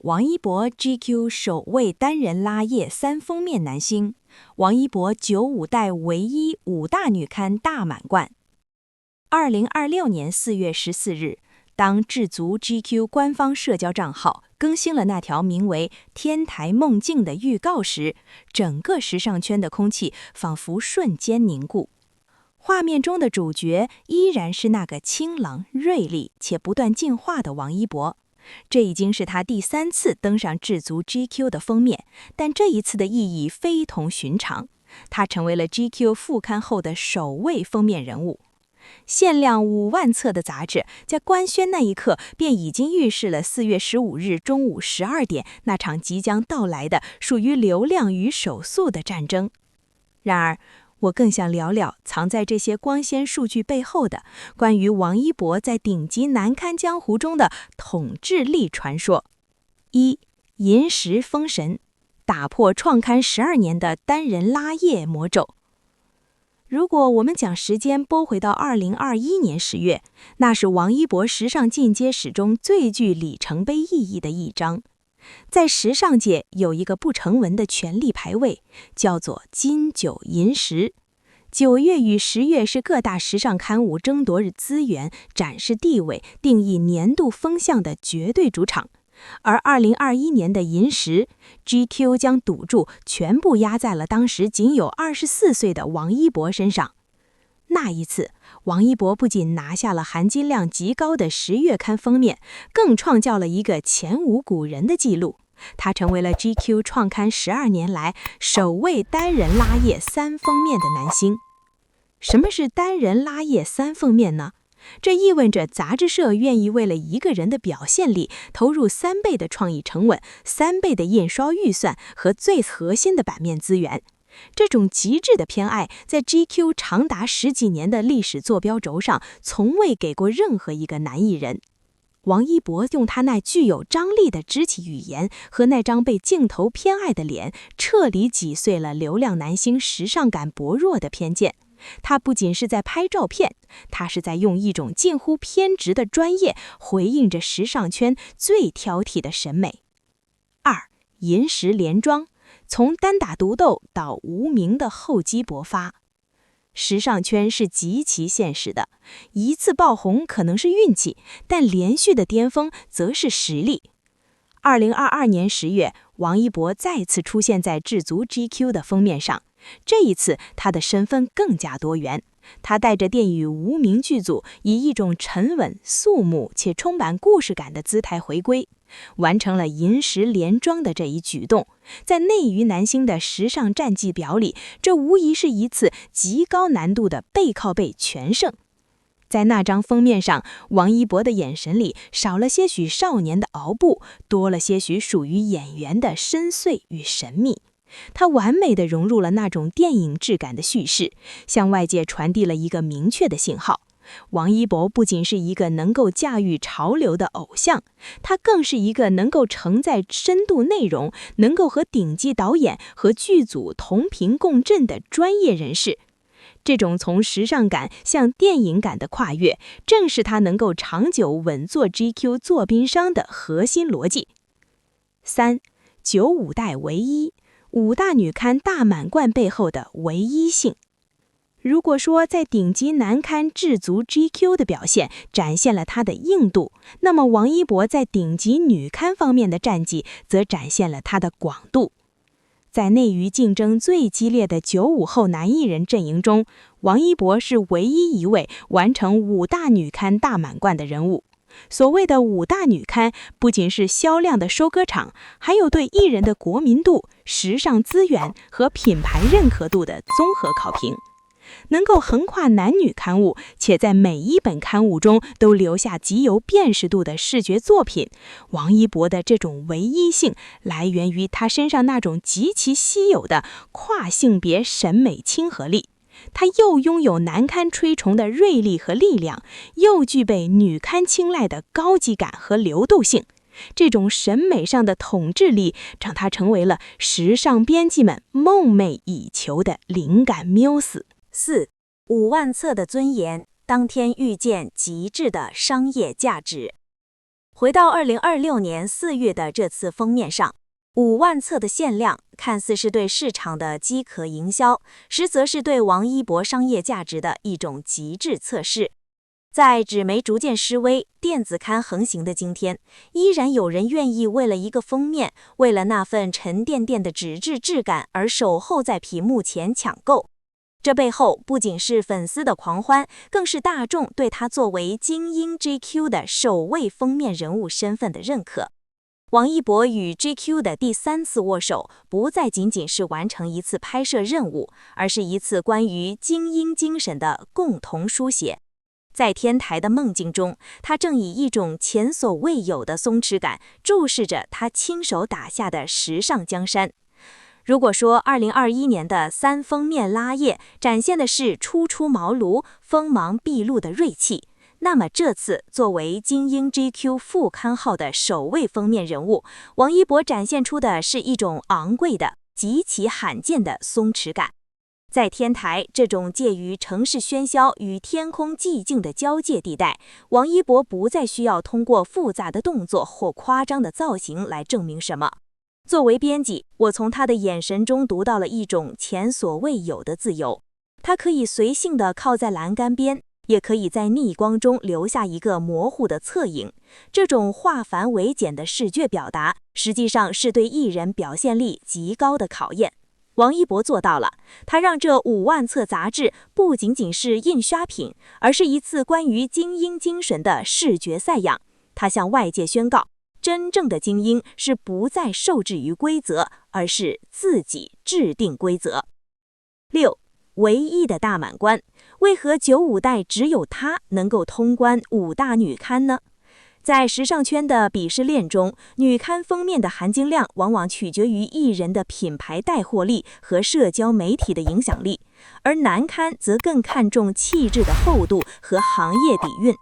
王一博 GQ 首位单人拉页3封面男星，王一博95代唯一5大女刊大满贯。2026年4月14日，当智足 GQ 官方社交账号更新了那条名为“天台梦境”的预告时，整个时尚圈的空气仿佛瞬间凝固。画面中的主角依然是那个清冷、锐利且不断进化的王一博。这已经是他第3次登上智足 GQ 的封面，但这一次的意义非同寻常，他成为了 GQ 副刊后的首位封面人物。限量5万册的杂志，在官宣那一刻便已经预示了4月15日中午12点那场即将到来的属于流量与手速的战争。然而，我更想聊聊藏在这些光鲜数据背后的关于王一博在顶级男刊江湖中的统治力传说。1. 银石封神，打破创刊12年的单人拉页魔咒。如果我们将时间拨回到2021年10月，那是王一博时尚进阶史中最具里程碑意义的一章。在时尚界有一个不成文的权力排位，叫做金9银10。9月与10月是各大时尚刊物争夺资源、展示地位、定义年度风向的绝对主场。而2021年的银10 ，GQ 将赌注全部压在了当时仅有24岁的王一博身上。那一次，王一博不仅拿下了含金量极高的10月刊封面，更创造了一个前无古人的纪录。他成为了 GQ 创刊12年来首位单人拉页3封面的男星。什么是单人拉页3封面呢？这意味着杂志社愿意为了一个人的表现力投入3倍的创意成本、3倍的印刷预算和最核心的版面资源。这种极致的偏爱，在 GQ 长达10几年的历史坐标轴上，从未给过任何一个男艺人。王一博用他那具有张力的肢体语言和那张被镜头偏爱的脸，彻底击碎了流量男星时尚感薄弱的偏见。他不仅是在拍照片，他是在用一种近乎偏执的专业回应着时尚圈最挑剔的审美。2. 银石连庄，从单打独斗到无名的厚积薄发。时尚圈是极其现实的，一次爆红可能是运气，但连续的巅峰则是实力。2022年10月，王一博再次出现在智足 GQ 的封面上，这一次他的身份更加多元。他带着电影无名剧组，以一种沉稳、肃穆且充满故事感的姿态回归，完成了银石连庄的这一举动。在内娱男星的时尚战绩表里，这无疑是一次极高难度的背靠背全胜。在那张封面上，王一博的眼神里少了些许少年的熬步，多了些许属于演员的深邃与神秘。他完美地融入了那种电影质感的叙事，向外界传递了一个明确的信号：王一博不仅是一个能够驾驭潮流的偶像，他更是一个能够承载深度内容、能够和顶级导演和剧组同频共振的专业人士。这种从时尚感向电影感的跨越，正是他能够长久稳坐 GQ 坐冰商的核心逻辑。3. 95代唯一5大女刊大满贯背后的唯一性。如果说在顶级男刊智足 GQ 的表现展现了他的硬度，那么王一博在顶级女刊方面的战绩则展现了他的广度。在内娱竞争最激烈的95后男艺人阵营中，王一博是唯一一位完成5大女刊大满贯的人物。所谓的5大女刊，不仅是销量的收割场，还有对艺人的国民度、时尚资源和品牌认可度的综合考评。能够横跨男女刊物，且在每一本刊物中都留下极有辨识度的视觉作品，王一博的这种唯一性来源于他身上那种极其稀有的跨性别审美亲和力。他又拥有男刊吹崇的锐利和力量，又具备女刊青睐的高级感和流动性。这种审美上的统治力，让他成为了时尚编辑们梦寐以求的灵感缪斯。4. 5万册的尊严，当天遇见极致的商业价值。回到2026年4月的这次封面上，5万册的限量，看似是对市场的饥渴营销，实则是对王一博商业价值的一种极致测试。在纸媒逐渐式微、电子刊横行的今天，依然有人愿意为了一个封面，为了那份沉甸甸的纸质质感而守候在屏幕前抢购。这背后不仅是粉丝的狂欢，更是大众对他作为精英 GQ 的首位封面人物身份的认可。王一博与 GQ 的第3次握手，不再仅仅是完成一次拍摄任务，而是一次关于精英精神的共同书写。在天台的梦境中，他正以一种前所未有的松弛感注视着他亲手打下的时尚江山。如果说2021年的3封面拉页展现的是初出茅庐、锋芒毕露的锐气，那么这次作为精英 GQ 副刊号的首位封面人物，王一博展现出的是一种昂贵的、极其罕见的松弛感。在天台这种介于城市喧嚣与天空寂静的交界地带，王一博不再需要通过复杂的动作或夸张的造型来证明什么。作为编辑，我从他的眼神中读到了一种前所未有的自由。他可以随性地靠在栏杆边，也可以在逆光中留下一个模糊的侧影。这种化繁为简的视觉表达，实际上是对艺人表现力极高的考验。王一博做到了，他让这5万册杂志不仅仅是印刷品，而是一次关于精英精神的视觉赛样。他向外界宣告，真正的精英是不再受制于规则，而是自己制定规则。6. 唯一的大满贯，为何95代只有他能够通关5大女刊呢？在时尚圈的鄙视链中，女刊封面的含金量往往取决于艺人的品牌带货力和社交媒体的影响力，而男刊则更看重气质的厚度和行业底蕴。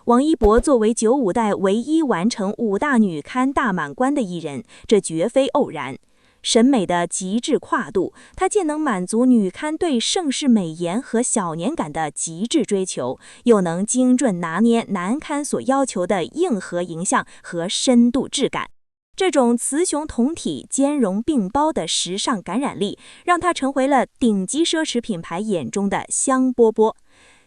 王一博作为95代唯一完成5大女刊大满贯的艺人，这绝非偶然。审美的极致跨度，它既能满足女刊对盛世美颜和小年感的极致追求，又能精准拿捏男刊所要求的硬核形象和深度质感。这种雌雄同体、兼容并包的时尚感染力，让它成为了顶级奢侈品牌眼中的香饽饽。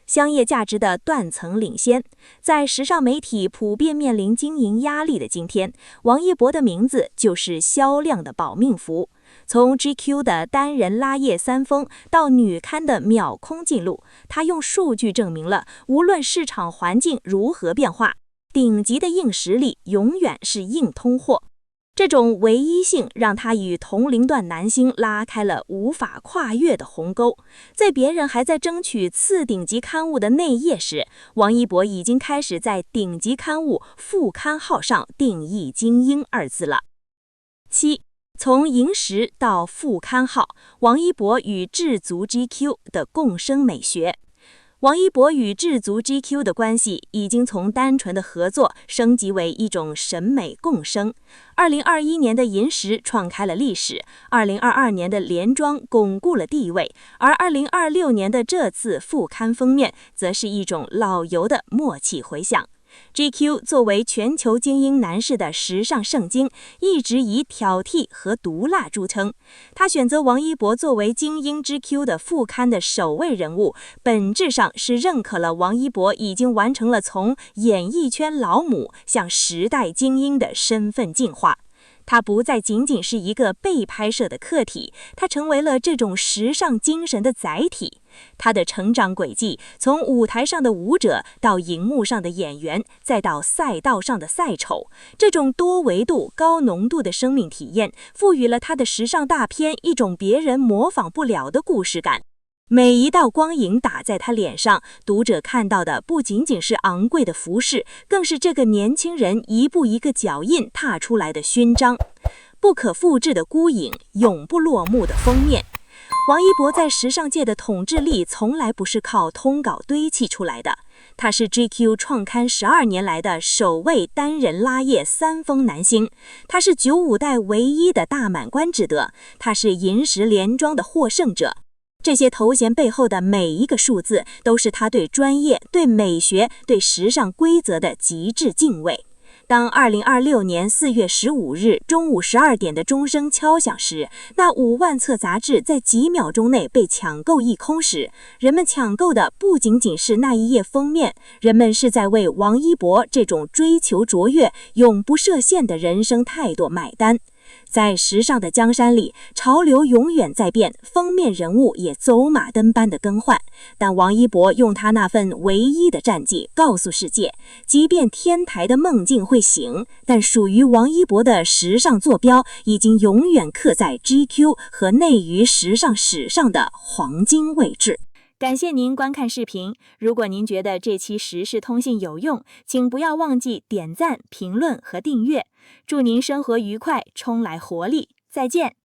商业价值的断层领先，在时尚媒体普遍面临经营压力的今天，王一博的名字就是销量的保命符。从 GQ 的单人拉页3封到女刊的秒空记录，他用数据证明了，无论市场环境如何变化，顶级的硬实力永远是硬通货。这种唯一性让他与同龄段男星拉开了无法跨越的鸿沟。在别人还在争取次顶级刊物的内页时，王一博已经开始在顶级刊物副刊号上定义精英2字了。7. 从萤石到副刊号，王一博与智足 GQ 的共生美学。王一博与智足 GQ 的关系已经从单纯的合作升级为一种审美共生。2021年的萤石创开了历史，2022年的连庄巩固了地位，而2026年的这次副刊封面则是一种老油的默契回响。GQ 作为全球精英男士的时尚圣经，一直以挑剔和毒辣著称。他选择王一博作为精英 GQ 的副刊的首位人物，本质上是认可了王一博已经完成了从演艺圈老母向时代精英的身份进化。他不再仅仅是一个被拍摄的客体，他成为了这种时尚精神的载体。他的成长轨迹，从舞台上的舞者到荧幕上的演员，再到赛道上的赛丑，这种多维度、高浓度的生命体验，赋予了他的时尚大片一种别人模仿不了的故事感。每一道光影打在他脸上，读者看到的不仅仅是昂贵的服饰，更是这个年轻人一步一个脚印踏出来的勋章。不可复制的孤影，永不落幕的封面。王一博在时尚界的统治力从来不是靠通稿堆砌出来的，他是 GQ 创刊12年来的首位单人拉页3封男星，他是95代唯一的大满贯之得，他是萤石连庄的获胜者。这些头衔背后的每一个数字，都是他对专业、对美学、对时尚规则的极致敬畏。当2026年4月15日中午12点的钟声敲响时，那5万册杂志在几秒钟内被抢购一空时，人们抢购的不仅仅是那一页封面，人们是在为王一博这种追求卓越、永不设限的人生态度买单。在时尚的江山里，潮流永远在变，封面人物也走马灯般的更换。但王一博用他那份唯一的战绩告诉世界，即便天台的梦境会醒，但属于王一博的时尚坐标已经永远刻在 GQ 和内娱时尚史上的黄金位置。感谢您观看视频。如果您觉得这期时事通信有用，请不要忘记点赞、评论和订阅。祝您生活愉快，充来活力。再见。